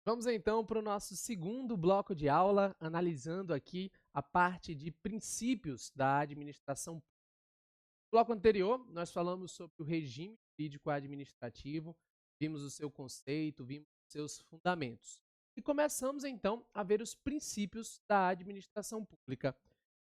Vamos então para o nosso segundo bloco de aula, analisando aqui a parte de princípios da administração. No bloco anterior, nós falamos sobre o regime jurídico administrativo, vimos o seu conceito, vimos os seus fundamentos. E começamos então a ver os princípios da administração pública.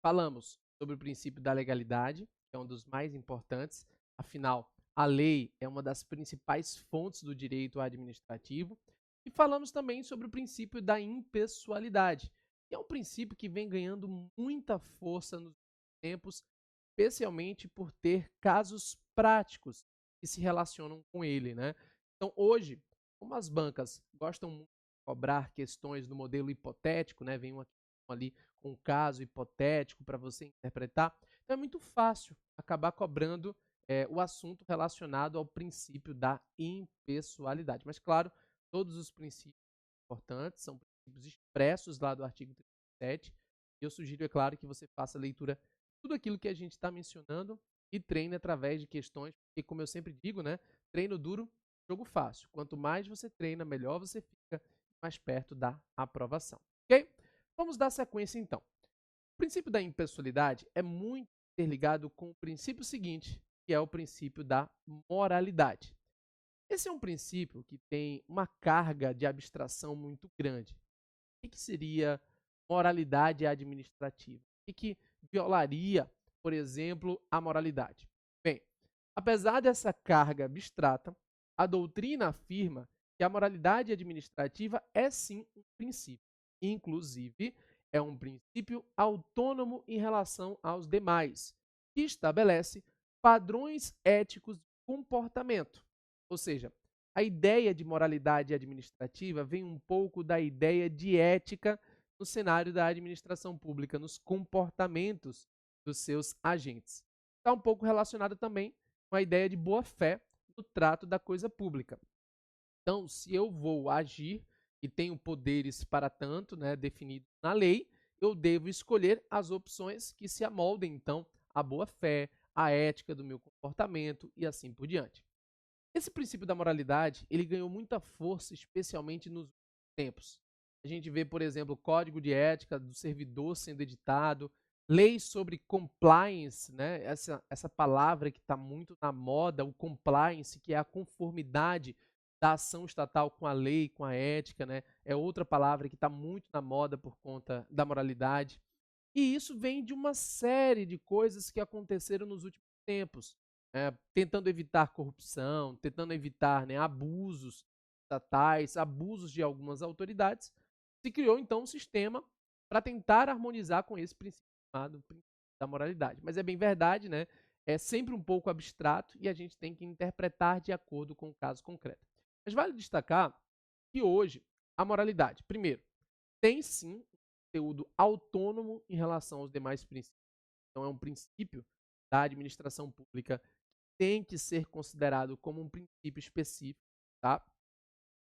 Falamos sobre o princípio da legalidade, que é um dos mais importantes, afinal, a lei é uma das principais fontes do direito administrativo. E falamos também sobre o princípio da impessoalidade, que é um princípio que vem ganhando muita força nos tempos, especialmente por ter casos práticos que se relacionam com ele, né? Então, hoje, como as bancas gostam muito de cobrar questões no modelo hipotético, né? Vem uma questão ali com um caso hipotético para você interpretar, então é muito fácil acabar cobrando o assunto relacionado ao princípio da impessoalidade. Mas, claro, todos os princípios importantes são princípios expressos lá do artigo 37. E eu sugiro, é claro, que você faça a leitura de tudo aquilo que a gente está mencionando e treine através de questões, porque, como eu sempre digo, né, treino duro, jogo fácil. Quanto mais você treina, melhor você fica, mais perto da aprovação. Ok? Vamos dar sequência então. O princípio da impessoalidade é muito interligado com o princípio seguinte, que é o princípio da moralidade. Esse é um princípio que tem uma carga de abstração muito grande. O que seria moralidade administrativa? O que violaria, por exemplo, a moralidade? Bem, apesar dessa carga abstrata, a doutrina afirma que a moralidade administrativa é sim um princípio. Inclusive, é um princípio autônomo em relação aos demais, que estabelece padrões éticos de comportamento. Ou seja, a ideia de moralidade administrativa vem um pouco da ideia de ética no cenário da administração pública, nos comportamentos dos seus agentes. Está um pouco relacionado também com a ideia de boa-fé no trato da coisa pública. Então, se eu vou agir e tenho poderes para tanto, né, definidos na lei, eu devo escolher as opções que se amoldem, então, à boa-fé, à ética do meu comportamento e assim por diante. Esse princípio da moralidade, ele ganhou muita força, especialmente nos últimos tempos. A gente vê, por exemplo, o código de ética do servidor sendo editado, leis sobre compliance, né? Essa palavra que está muito na moda, o compliance, que é a conformidade da ação estatal com a lei, com a ética, né? É outra palavra que está muito na moda por conta da moralidade. E isso vem de uma série de coisas que aconteceram nos últimos tempos, tentando evitar corrupção, tentando evitar, né, abusos estatais, abusos de algumas autoridades. Se criou, então, um sistema para tentar harmonizar com esse princípio chamado princípio da moralidade. Mas é bem verdade, né? É sempre um pouco abstrato e a gente tem que interpretar de acordo com o caso concreto. Mas vale destacar que hoje a moralidade, primeiro, tem sim conteúdo autônomo em relação aos demais princípios. Então, é um princípio da administração pública que tem que ser considerado como um princípio específico. Tá?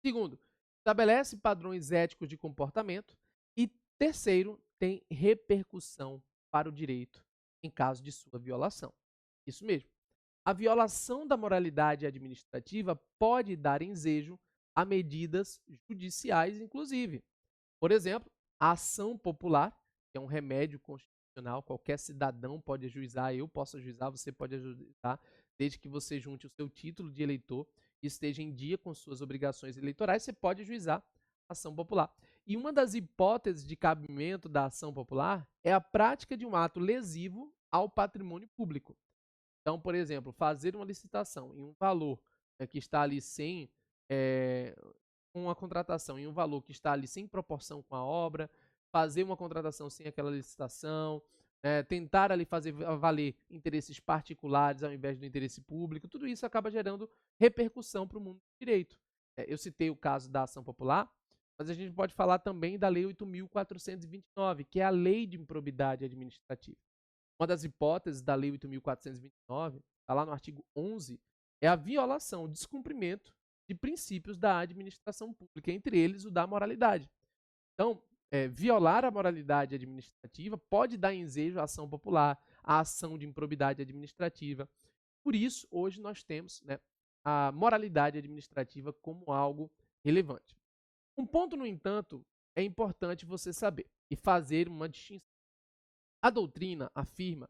Segundo, estabelece padrões éticos de comportamento. E terceiro, tem repercussão para o direito em caso de sua violação. Isso mesmo. A violação da moralidade administrativa pode dar ensejo a medidas judiciais, inclusive. Por exemplo, a ação popular, que é um remédio constitucional, qualquer cidadão pode ajuizar, eu posso ajuizar, você pode ajuizar, desde que você junte o seu título de eleitor e esteja em dia com suas obrigações eleitorais, você pode ajuizar a ação popular. E uma das hipóteses de cabimento da ação popular é a prática de um ato lesivo ao patrimônio público. Então, por exemplo, fazer uma licitação em um valor que está ali sem uma contratação em um valor que está ali sem proporção com a obra, fazer uma contratação sem aquela licitação, tentar ali fazer valer interesses particulares ao invés do interesse público, tudo isso acaba gerando repercussão para o mundo do direito. Eu citei o caso da ação popular, mas a gente pode falar também da Lei 8.429, que é a Lei de Improbidade Administrativa. Uma das hipóteses da Lei 8.429, está lá no artigo 11, é a violação, o descumprimento de princípios da administração pública, entre eles o da moralidade. Então, violar a moralidade administrativa pode dar ensejo à ação popular, à ação de improbidade administrativa. Por isso, hoje nós temos, né, a moralidade administrativa como algo relevante. Um ponto, no entanto, é importante você saber e fazer uma distinção. A doutrina afirma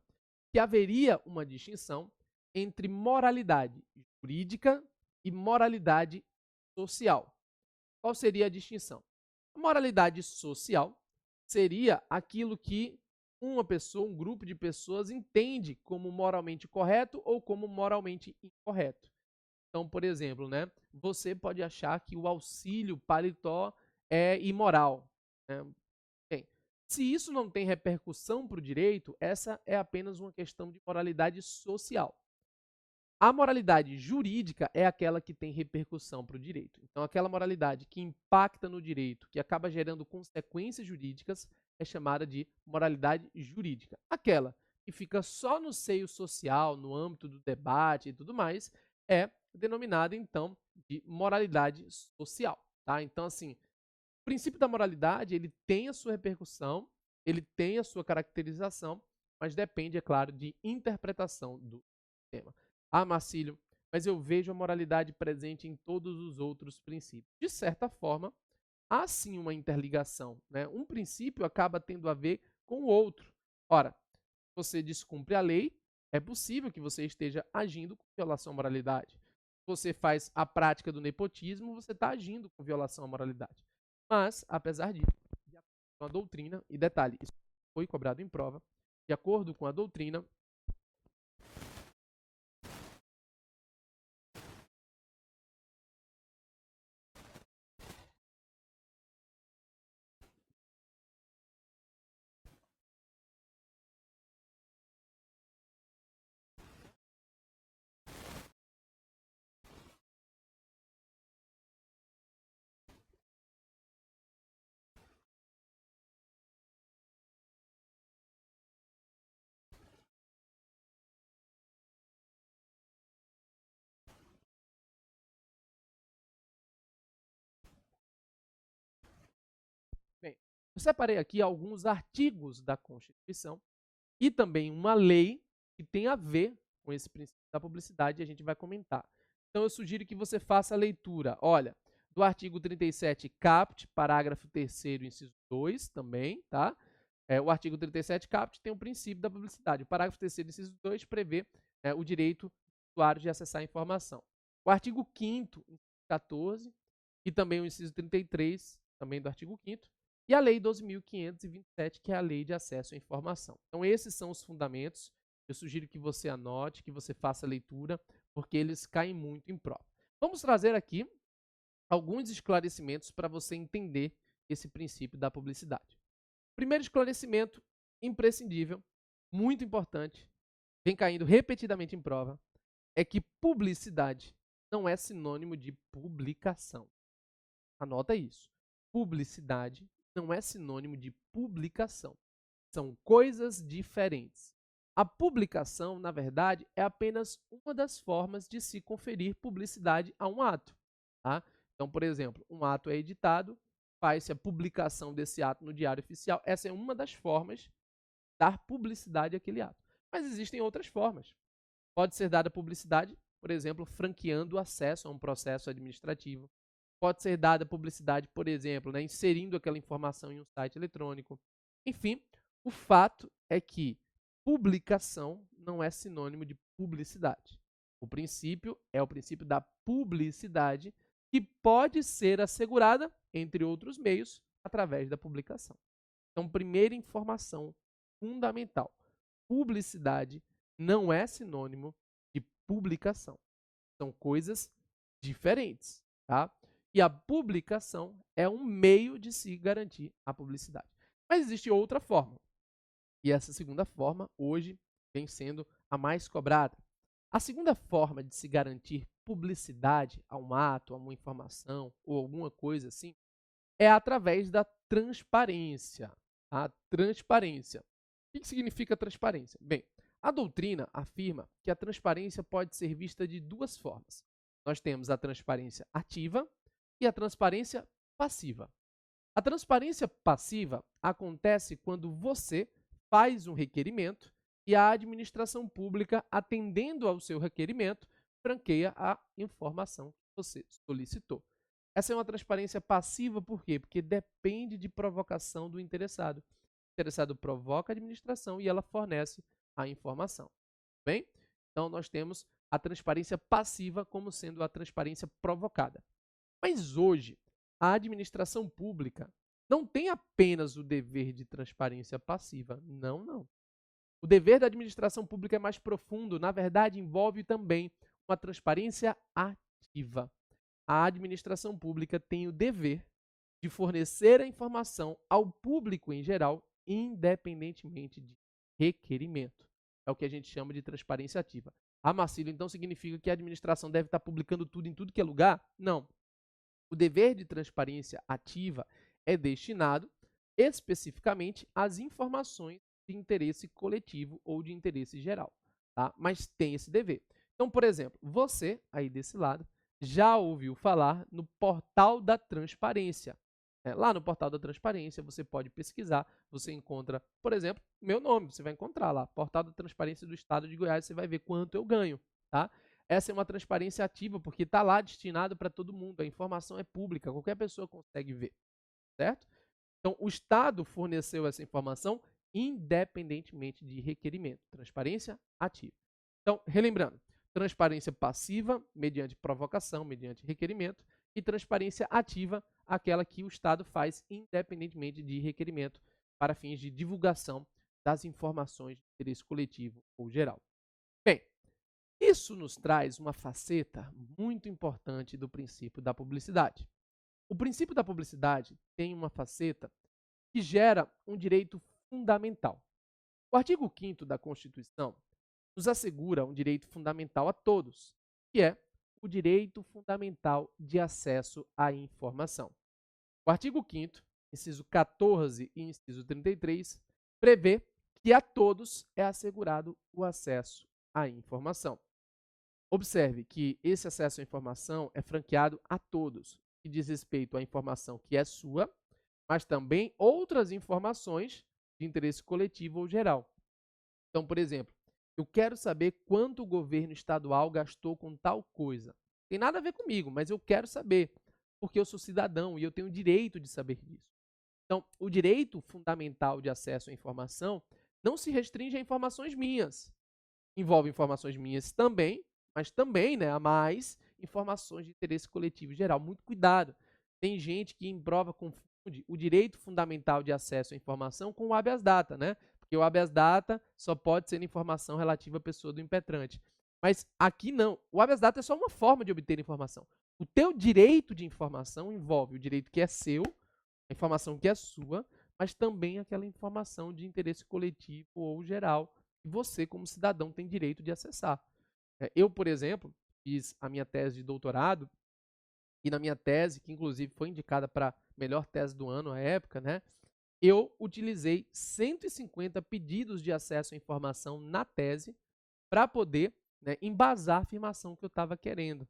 que haveria uma distinção entre moralidade jurídica e moralidade social. Qual seria a distinção? A moralidade social seria aquilo que uma pessoa, um grupo de pessoas entende como moralmente correto ou como moralmente incorreto. Então, por exemplo, né, você pode achar que o auxílio paletó é imoral, né? Bem, se isso não tem repercussão para o direito, essa é apenas uma questão de moralidade social. A moralidade jurídica é aquela que tem repercussão para o direito. Então, aquela moralidade que impacta no direito, que acaba gerando consequências jurídicas, é chamada de moralidade jurídica. Aquela que fica só no seio social, no âmbito do debate e tudo mais, é denominada, então, de moralidade social. Tá? Então, assim, o princípio da moralidade, ele tem a sua repercussão, ele tem a sua caracterização, mas depende, é claro, de interpretação do tema. Ah, Marcílio, mas eu vejo a moralidade presente em todos os outros princípios. De certa forma, há sim uma interligação, né? Um princípio acaba tendo a ver com o outro. Ora, você descumpre a lei, é possível que você esteja agindo com violação à moralidade. Você faz a prática do nepotismo, você está agindo com violação à moralidade. Mas, apesar disso, de acordo com a doutrina, e detalhe, isso foi cobrado em prova, de acordo com a doutrina, bem, eu separei aqui alguns artigos da Constituição e também uma lei que tem a ver com esse princípio da publicidade e a gente vai comentar. Então eu sugiro que você faça a leitura, olha, do artigo 37 caput, parágrafo 3º, inciso 2 também, tá? O artigo 37 caput tem o princípio da publicidade. O parágrafo 3º, inciso 2 prevê o direito do usuário de acessar a informação. O artigo 5º, inciso 14, e também o inciso 33, também do artigo 5º, e a Lei 12.527, que é a Lei de Acesso à Informação. Então, esses são os fundamentos. Eu sugiro que você anote, que você faça a leitura, porque eles caem muito em prova. Vamos trazer aqui alguns esclarecimentos para você entender esse princípio da publicidade. Primeiro esclarecimento, imprescindível, muito importante, vem caindo repetidamente em prova, é que publicidade não é sinônimo de publicação. Anota isso. Publicidade não é sinônimo de publicação. São coisas diferentes. A publicação, na verdade, é apenas uma das formas de se conferir publicidade a um ato. Tá? Então, por exemplo, um ato é editado, faz-se a publicação desse ato no Diário Oficial. Essa é uma das formas de dar publicidade àquele ato. Mas existem outras formas. Pode ser dada publicidade, por exemplo, franqueando o acesso a um processo administrativo. Pode ser dada publicidade, por exemplo, né, inserindo aquela informação em um site eletrônico. Enfim, o fato é que publicação não é sinônimo de publicidade. O princípio é o princípio da publicidade, que pode ser assegurada, entre outros meios, através da publicação. Então, primeira informação fundamental: publicidade não é sinônimo de publicação. São coisas diferentes, tá? E a publicação é um meio de se garantir a publicidade. Mas existe outra forma. E essa segunda forma, hoje, vem sendo a mais cobrada. A segunda forma de se garantir publicidade a um ato, a uma informação ou alguma coisa assim, é através da transparência. A transparência. O que significa transparência? Bem, a doutrina afirma que a transparência pode ser vista de duas formas. Nós temos a transparência ativa e a transparência passiva. A transparência passiva acontece quando você faz um requerimento e a administração pública, atendendo ao seu requerimento, franqueia a informação que você solicitou. Essa é uma transparência passiva, por quê? Porque depende de provocação do interessado. O interessado provoca a administração e ela fornece a informação. Bem? Então, nós temos a transparência passiva como sendo a transparência provocada. Mas hoje, a administração pública não tem apenas o dever de transparência passiva. Não, não. O dever da administração pública é mais profundo, na verdade, envolve também uma transparência ativa. A administração pública tem o dever de fornecer a informação ao público em geral, independentemente de requerimento. É o que a gente chama de transparência ativa. Ah, Marcílio, então significa que a administração deve estar publicando tudo em tudo que é lugar? Não. O dever de transparência ativa é destinado especificamente às informações de interesse coletivo ou de interesse geral, tá? Mas tem esse dever. Então, por exemplo, você aí desse lado já ouviu falar no Portal da Transparência. Lá no Portal da Transparência você pode pesquisar, você encontra, por exemplo, meu nome, você vai encontrar lá, Portal da Transparência do Estado de Goiás, você vai ver quanto eu ganho, tá? Essa é uma transparência ativa, porque está lá destinado para todo mundo, a informação é pública, qualquer pessoa consegue ver, certo? Então, o Estado forneceu essa informação independentemente de requerimento, transparência ativa. Então, relembrando, transparência passiva, mediante provocação, mediante requerimento, e transparência ativa, aquela que o Estado faz independentemente de requerimento, para fins de divulgação das informações de interesse coletivo ou geral. Bem, isso nos traz uma faceta muito importante do princípio da publicidade. O princípio da publicidade tem uma faceta que gera um direito fundamental. O artigo 5º da Constituição nos assegura um direito fundamental a todos, que é o direito fundamental de acesso à informação. O artigo 5º, inciso 14 e inciso 33, prevê que a todos é assegurado o acesso à informação. Observe que esse acesso à informação é franqueado a todos, que diz respeito à informação que é sua, mas também outras informações de interesse coletivo ou geral. Então, por exemplo, eu quero saber quanto o governo estadual gastou com tal coisa. Tem nada a ver comigo, mas eu quero saber, porque eu sou cidadão e eu tenho o direito de saber disso. Então, o direito fundamental de acesso à informação não se restringe a informações minhas. Envolve informações minhas também, mas também, né, a mais informações de interesse coletivo geral. Muito cuidado. Tem gente que em prova confunde o direito fundamental de acesso à informação com o habeas data, né? Porque o habeas data só pode ser informação relativa à pessoa do impetrante. Mas aqui não. O habeas data é só uma forma de obter informação. O teu direito de informação envolve o direito que é seu, a informação que é sua, mas também aquela informação de interesse coletivo ou geral que você, como cidadão, tem direito de acessar. Eu, por exemplo, fiz a minha tese de doutorado e na minha tese, que inclusive foi indicada para melhor tese do ano à época, né, eu utilizei 150 pedidos de acesso à informação na tese para poder, né, embasar a afirmação que eu estava querendo.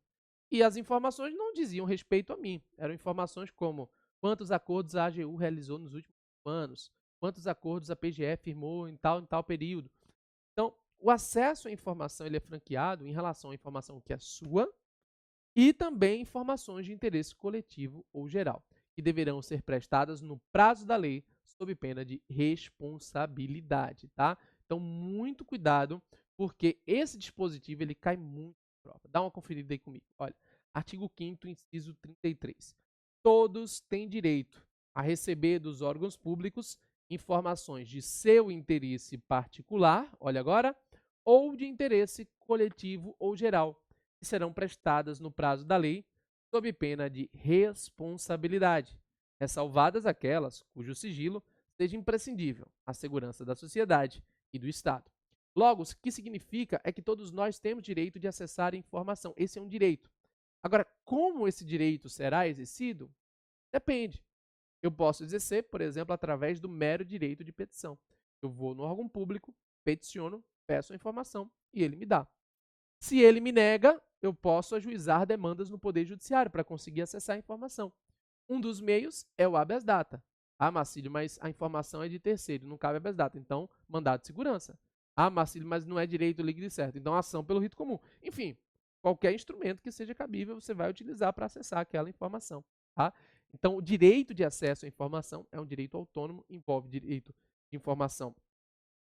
E as informações não diziam respeito a mim. Eram informações como quantos acordos a AGU realizou nos últimos anos, quantos acordos a PGE firmou em tal período. Então, o acesso à informação ele é franqueado em relação à informação que é sua e também informações de interesse coletivo ou geral, que deverão ser prestadas no prazo da lei, sob pena de responsabilidade, tá? Então, muito cuidado, porque esse dispositivo ele cai muito em prova. Dá uma conferida aí comigo. Olha, artigo 5º, inciso 33. Todos têm direito a receber dos órgãos públicos informações de seu interesse particular, olha agora, ou de interesse coletivo ou geral, que serão prestadas no prazo da lei, sob pena de responsabilidade, ressalvadas aquelas cujo sigilo seja imprescindível à segurança da sociedade e do Estado. Logo, o que significa é que todos nós temos direito de acessar a informação. Esse é um direito. Agora, como esse direito será exercido? Depende. Eu posso exercer, por exemplo, através do mero direito de petição. Eu vou no órgão público, peticiono, peço a informação e ele me dá. Se ele me nega, eu posso ajuizar demandas no Poder Judiciário para conseguir acessar a informação. Um dos meios é o habeas data. Ah, Marcílio, mas a informação é de terceiro, não cabe habeas data. Então, mandado de segurança. Ah, Marcílio, mas não é direito líquido e certo. Então, ação pelo rito comum. Enfim, qualquer instrumento que seja cabível você vai utilizar para acessar aquela informação, tá? Então, o direito de acesso à informação é um direito autônomo, envolve direito de informação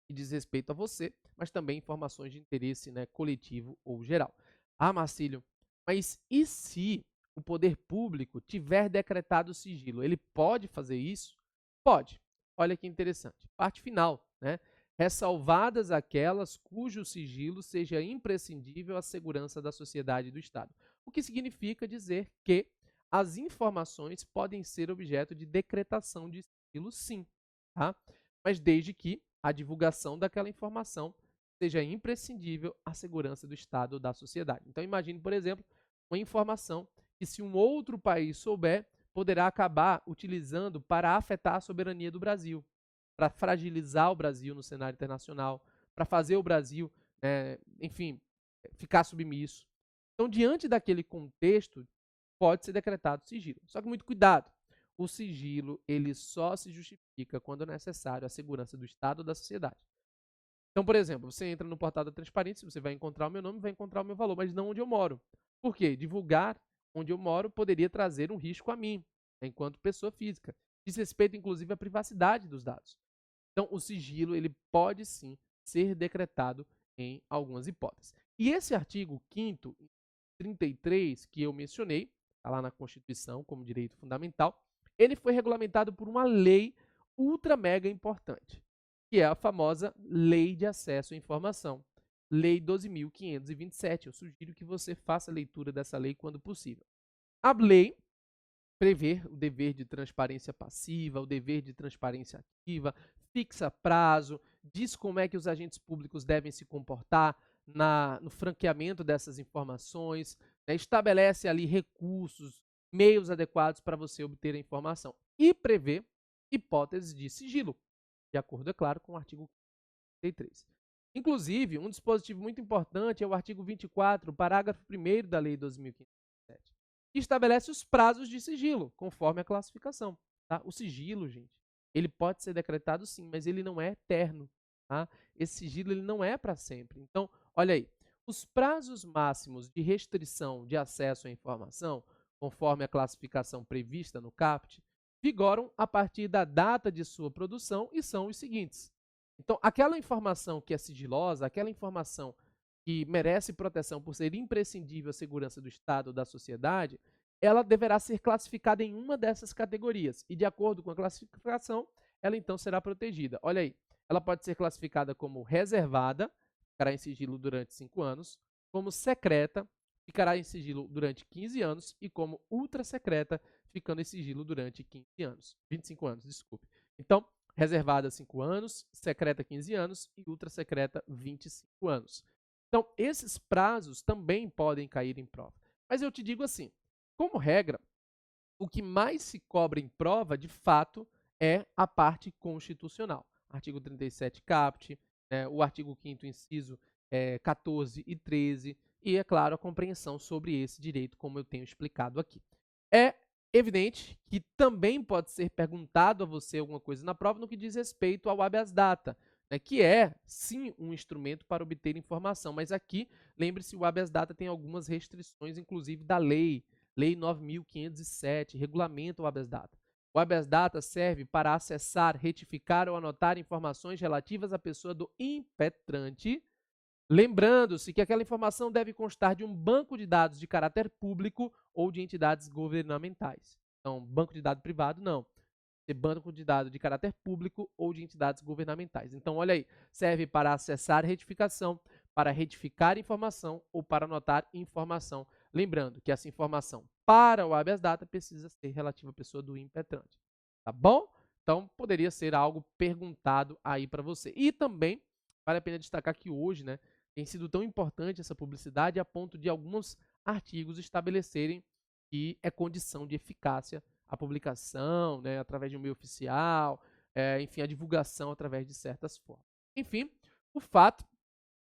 que diz respeito a você, mas também informações de interesse, né, coletivo ou geral. Ah, Marcílio, mas e se o poder público tiver decretado sigilo? Ele pode fazer isso? Pode. Olha que interessante. Parte final, né? Ressalvadas aquelas cujo sigilo seja imprescindível à segurança da sociedade e do Estado. O que significa dizer que as informações podem ser objeto de decretação de sigilo, sim, tá? Mas desde que a divulgação daquela informação seja imprescindível à segurança do Estado ou da sociedade. Então, imagine, por exemplo, uma informação que, se um outro país souber, poderá acabar utilizando para afetar a soberania do Brasil, para fragilizar o Brasil no cenário internacional, para fazer o Brasil, enfim, ficar submisso. Então, diante daquele contexto, pode ser decretado sigilo. Só que muito cuidado. O sigilo, ele só se justifica quando é necessário à segurança do Estado ou da sociedade. Então, por exemplo, você entra no portal da transparência, você vai encontrar o meu nome, vai encontrar o meu valor, mas não onde eu moro. Por quê? Divulgar onde eu moro poderia trazer um risco a mim, enquanto pessoa física. Diz respeito, inclusive, à privacidade dos dados. Então, o sigilo, ele pode sim ser decretado em algumas hipóteses. E esse artigo 5º, 33, que eu mencionei, está lá na Constituição como direito fundamental, ele foi regulamentado por uma lei ultra mega importante, que é a famosa Lei de Acesso à Informação, Lei 12.527. Eu sugiro que você faça a leitura dessa lei quando possível. A lei prevê o dever de transparência passiva, o dever de transparência ativa, fixa prazo, diz como é que os agentes públicos devem se comportar no franqueamento dessas informações, né, estabelece ali recursos, meios adequados para você obter a informação e prevê hipóteses de sigilo, de acordo, é claro, com o artigo 33. Inclusive, um dispositivo muito importante é o artigo 24, parágrafo 1º da Lei 12.507, que estabelece os prazos de sigilo, conforme a classificação. Tá? O sigilo, gente, ele pode ser decretado sim, mas ele não é eterno. Tá? Esse sigilo ele não é para sempre. Então, olha aí, os prazos máximos de restrição de acesso à informação, conforme a classificação prevista no CAPT, vigoram a partir da data de sua produção e são os seguintes. Então, aquela informação que é sigilosa, aquela informação que merece proteção por ser imprescindível à segurança do Estado ou da sociedade, ela deverá ser classificada em uma dessas categorias. E, de acordo com a classificação, ela então será protegida. Olha aí, ela pode ser classificada como reservada, ficará em sigilo durante 5 anos, como secreta, ficará em sigilo durante 15 anos, e como ultra secreta, ficando em sigilo durante 15 anos, 25 anos, desculpe. Então, reservada 5 anos, secreta 15 anos e ultra secreta 25 anos. Então, esses prazos também podem cair em prova. Mas eu te digo assim, como regra, o que mais se cobra em prova, de fato, é a parte constitucional. Artigo 37 caput, o artigo 5º inciso 14 e 13, e, é claro, a compreensão sobre esse direito, como eu tenho explicado aqui. É evidente que também pode ser perguntado a você alguma coisa na prova no que diz respeito ao habeas data, né, que é, sim, um instrumento para obter informação, mas aqui, lembre-se, o habeas data tem algumas restrições, inclusive da lei 9.507, regulamenta o habeas data. O habeas data serve para acessar, retificar ou anotar informações relativas à pessoa do impetrante, lembrando-se que aquela informação deve constar de um banco de dados de caráter público ou de entidades governamentais. Então, banco de dados privado, não. Ser banco de dados de caráter público ou de entidades governamentais. Então, olha aí, serve para acessar retificação, para retificar informação ou para anotar informação. Lembrando que essa informação para o habeas data precisa ser relativa à pessoa do impetrante. Tá bom? Então, poderia ser algo perguntado aí para você. E também, vale a pena destacar que hoje, né, tem sido tão importante essa publicidade a ponto de alguns artigos estabelecerem que é condição de eficácia a publicação, né, através de um meio oficial, enfim, a divulgação através de certas formas. Enfim, o fato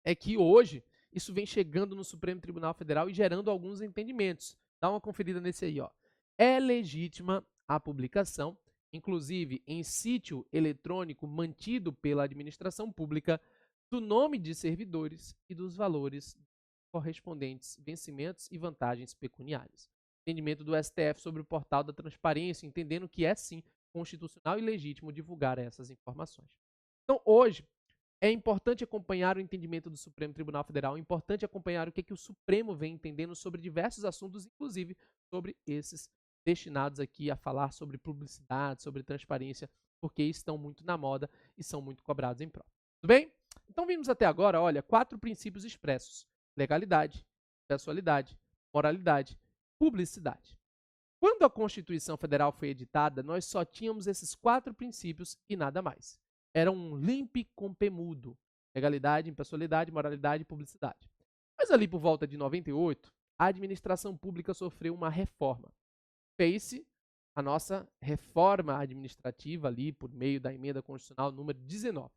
é que hoje isso vem chegando no Supremo Tribunal Federal e gerando alguns entendimentos. Dá uma conferida nesse aí, ó. É legítima a publicação, inclusive em sítio eletrônico mantido pela administração pública, do nome de servidores e dos valores correspondentes vencimentos e vantagens pecuniárias. Entendimento do STF sobre o portal da transparência, entendendo que é sim constitucional e legítimo divulgar essas informações. Então, hoje, é importante acompanhar o entendimento do Supremo Tribunal Federal, é importante acompanhar o que o Supremo vem entendendo sobre diversos assuntos, inclusive sobre esses destinados aqui a falar sobre publicidade, sobre transparência, porque estão muito na moda e são muito cobrados em prova. Tudo bem? Então vimos até agora, olha, 4 princípios expressos: legalidade, pessoalidade, moralidade, publicidade. Quando a Constituição Federal foi editada, nós só tínhamos esses 4 princípios e nada mais. Era um limpe com pemudo: legalidade, impessoalidade, moralidade e publicidade. Mas ali por volta de 98, a administração pública sofreu uma reforma. Fez-se a nossa reforma administrativa ali por meio da emenda constitucional número 19,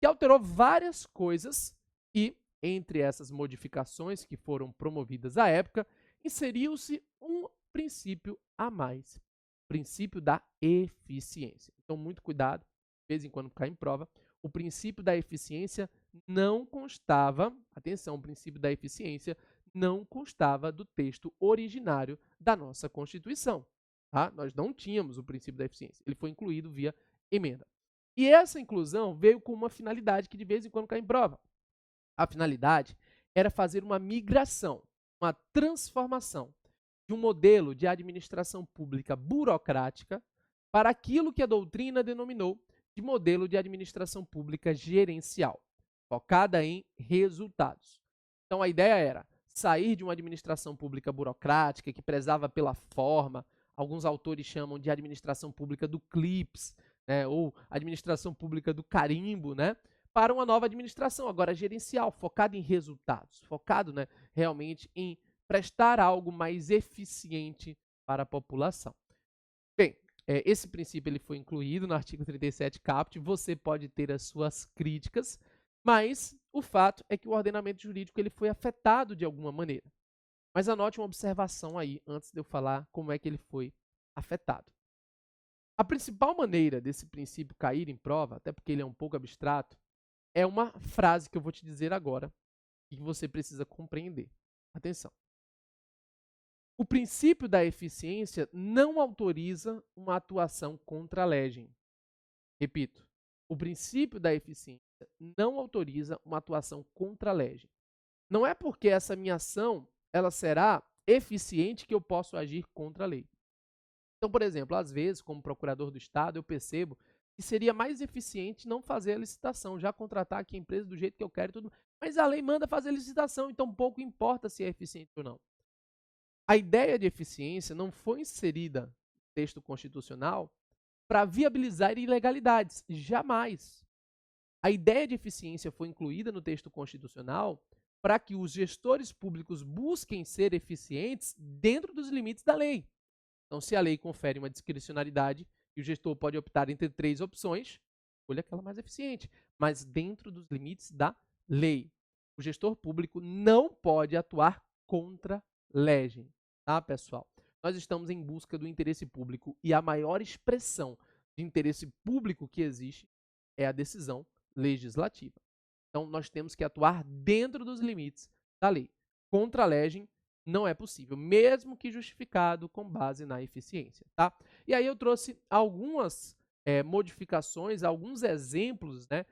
que alterou várias coisas e, entre essas modificações que foram promovidas à época, inseriu-se um princípio a mais: o princípio da eficiência. Então, muito cuidado, de vez em quando cai em prova, o princípio da eficiência não constava, atenção, o princípio da eficiência não constava do texto originário da nossa Constituição. Tá? Nós não tínhamos o princípio da eficiência, ele foi incluído via emenda. E essa inclusão veio com uma finalidade que de vez em quando cai em prova. A finalidade era fazer uma migração, uma transformação de um modelo de administração pública burocrática para aquilo que a doutrina denominou de modelo de administração pública gerencial, focada em resultados. Então, a ideia era sair de uma administração pública burocrática que prezava pela forma, alguns autores chamam de administração pública do clips, né, ou administração pública do carimbo, né, para uma nova administração, agora gerencial, focada em resultados, focado, né, realmente em prestar algo mais eficiente para a população. Bem, esse princípio ele foi incluído no artigo 37 caput, você pode ter as suas críticas, mas o fato é que o ordenamento jurídico ele foi afetado de alguma maneira. Mas anote uma observação aí, antes de eu falar como é que ele foi afetado. A principal maneira desse princípio cair em prova, até porque ele é um pouco abstrato, é uma frase que eu vou te dizer agora e que você precisa compreender. Atenção. O princípio da eficiência não autoriza uma atuação contra a legem. Repito, o princípio da eficiência não autoriza uma atuação contra a legem. Não é porque essa minha ação ela será eficiente que eu posso agir contra a lei. Então, por exemplo, às vezes, como procurador do Estado, eu percebo que seria mais eficiente não fazer a licitação, já contratar aqui a empresa do jeito que eu quero e tudo, mas a lei manda fazer a licitação, então pouco importa se é eficiente ou não. A ideia de eficiência não foi inserida no texto constitucional para viabilizar ilegalidades, jamais. A ideia de eficiência foi incluída no texto constitucional para que os gestores públicos busquem ser eficientes dentro dos limites da lei. Então, se a lei confere uma discricionariedade e o gestor pode optar entre 3 opções, escolha aquela mais eficiente, mas dentro dos limites da lei. O gestor público não pode atuar contra legem, tá, pessoal? Nós estamos em busca do interesse público e a maior expressão de interesse público que existe é a decisão legislativa. Então, nós temos que atuar dentro dos limites da lei. Contra a legem não é possível, mesmo que justificado com base na eficiência, tá? E aí eu trouxe algumas modificações, alguns exemplos, né,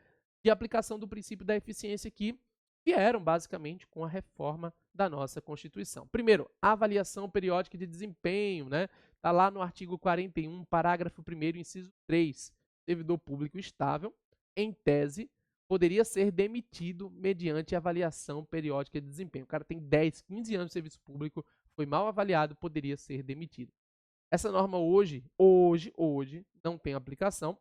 de aplicação do princípio da eficiência que vieram basicamente com a reforma da nossa Constituição. Primeiro, a avaliação periódica de desempenho, né? Está lá no artigo 41, parágrafo 1º, inciso 3. Servidor público estável, em tese, poderia ser demitido mediante avaliação periódica de desempenho. O cara tem 10, 15 anos de serviço público, foi mal avaliado, poderia ser demitido. Essa norma hoje não tem aplicação,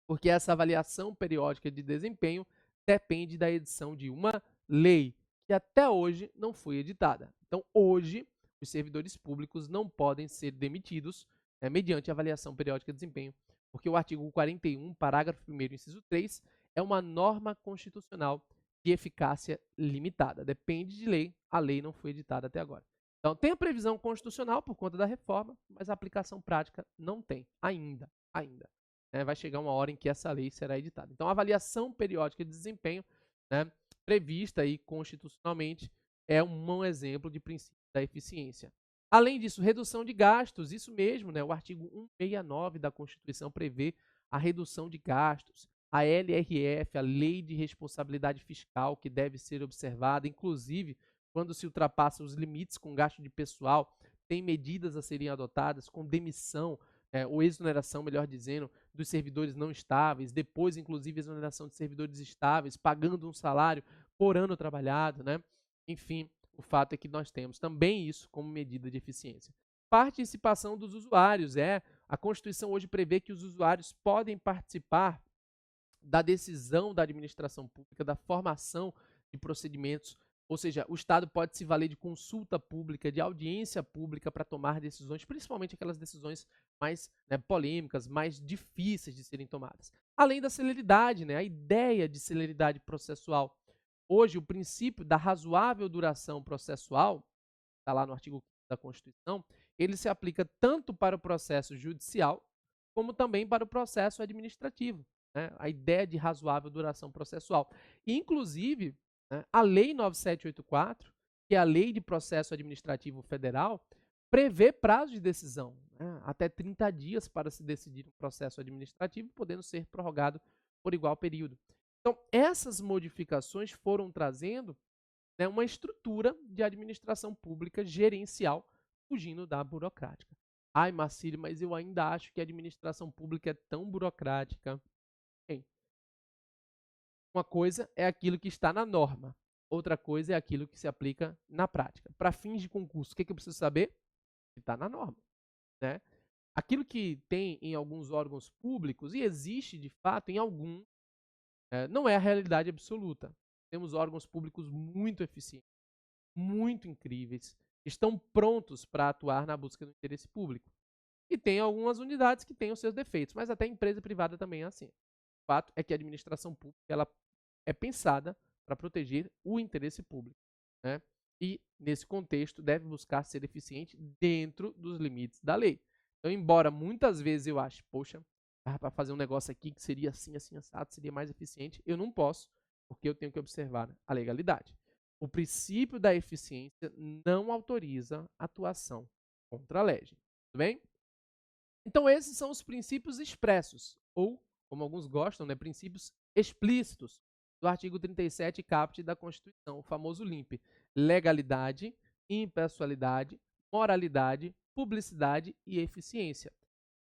porque essa avaliação periódica de desempenho depende da edição de uma lei, que até hoje não foi editada. Então, hoje, os servidores públicos não podem ser demitidos mediante avaliação periódica de desempenho, porque o artigo 41, parágrafo 1º, inciso 3, é uma norma constitucional de eficácia limitada. Depende de lei, a lei não foi editada até agora. Então, tem a previsão constitucional por conta da reforma, mas a aplicação prática não tem, ainda. Vai chegar uma hora em que essa lei será editada. Então, a avaliação periódica de desempenho, né, prevista aí constitucionalmente, é um exemplo de princípio da eficiência. Além disso, redução de gastos, isso mesmo, né? O artigo 169 da Constituição prevê a redução de gastos, a LRF, a Lei de Responsabilidade Fiscal, que deve ser observada, inclusive quando se ultrapassa os limites com gasto de pessoal, tem medidas a serem adotadas com demissão, ou exoneração, melhor dizendo, dos servidores não estáveis, depois, inclusive, exoneração de servidores estáveis, pagando um salário por ano trabalhado, né? Enfim, o fato é que nós temos também isso como medida de eficiência. Participação dos usuários. A Constituição hoje prevê que os usuários podem participar da decisão da administração pública, da formação de procedimentos, ou seja, o Estado pode se valer de consulta pública, de audiência pública para tomar decisões, principalmente aquelas decisões mais polêmicas, mais difíceis de serem tomadas. Além da celeridade, a ideia de celeridade processual. Hoje, o princípio da razoável duração processual, está lá no artigo 5º da Constituição, ele se aplica tanto para o processo judicial, como também para o processo administrativo. A ideia de razoável duração processual. Inclusive, a Lei 9784, que é a Lei de Processo Administrativo Federal, prevê prazo de decisão, até 30 dias para se decidir um processo administrativo, podendo ser prorrogado por igual período. Então, essas modificações foram trazendo uma estrutura de administração pública gerencial, fugindo da burocrática. Ai, Marcílio, mas eu ainda acho que a administração pública é tão burocrática. Bem, uma coisa é aquilo que está na norma, outra coisa é aquilo que se aplica na prática. Para fins de concurso, o que eu preciso saber? Que está na norma, né? Aquilo que tem em alguns órgãos públicos, e existe de fato em alguns, não é a realidade absoluta. Temos órgãos públicos muito eficientes, muito incríveis, estão prontos para atuar na busca do interesse público. E tem algumas unidades que têm os seus defeitos, mas até a empresa privada também é assim. O fato é que a administração pública ela é pensada para proteger o interesse público, né? E, nesse contexto, deve buscar ser eficiente dentro dos limites da lei. Então, embora muitas vezes eu ache, poxa, para fazer um negócio aqui que seria assim, assim, assado, seria mais eficiente, eu não posso, porque eu tenho que observar a legalidade. O princípio da eficiência não autoriza atuação contra a lei. Tudo bem? Então, esses são os princípios expressos, ou, como alguns gostam, princípios explícitos do artigo 37 caput da Constituição, o famoso LIMP: legalidade, impessoalidade, moralidade, publicidade e eficiência.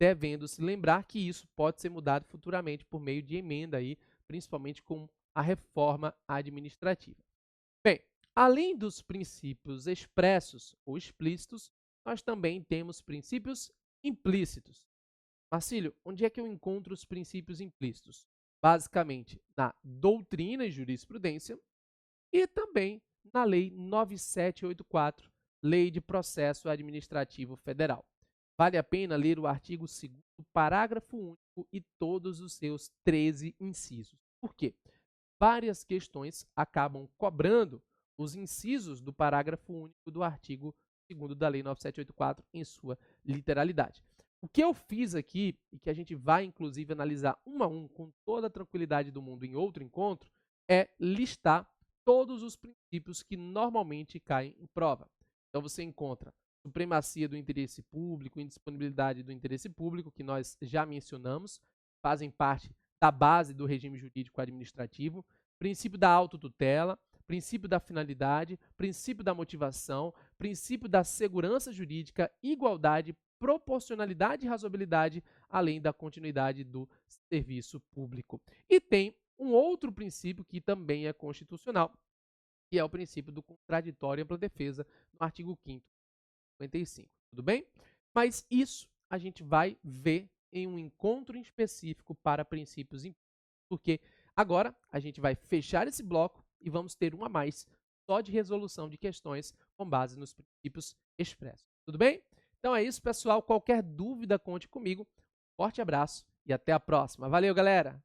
Devendo-se lembrar que isso pode ser mudado futuramente por meio de emenda, principalmente com a reforma administrativa. Bem, além dos princípios expressos ou explícitos, nós também temos princípios implícitos. Marcílio, onde é que eu encontro os princípios implícitos? Basicamente, na doutrina e jurisprudência e também na Lei 9784, Lei de Processo Administrativo Federal. Vale a pena ler o artigo 2º, parágrafo único e todos os seus 13 incisos. Por quê? Várias questões acabam cobrando os incisos do parágrafo único do artigo 2º da Lei 9784 em sua literalidade. O que eu fiz aqui, e que a gente vai inclusive analisar um a um com toda a tranquilidade do mundo em outro encontro, é listar todos os princípios que normalmente caem em prova. Então você encontra supremacia do interesse público, indisponibilidade do interesse público, que nós já mencionamos, fazem parte da base do regime jurídico administrativo, princípio da autotutela, princípio da finalidade, princípio da motivação, princípio da segurança jurídica, igualdade, proporcionalidade e razoabilidade, além da continuidade do serviço público. E tem um outro princípio que também é constitucional, que é o princípio do contraditório e ampla defesa, no artigo 5º, 55. Tudo bem? Mas isso a gente vai ver em um encontro específico para princípios, porque agora a gente vai fechar esse bloco e vamos ter um a mais só de resolução de questões com base nos princípios expressos. Tudo bem? Então é isso, pessoal. Qualquer dúvida, conte comigo. Forte abraço e até a próxima. Valeu, galera!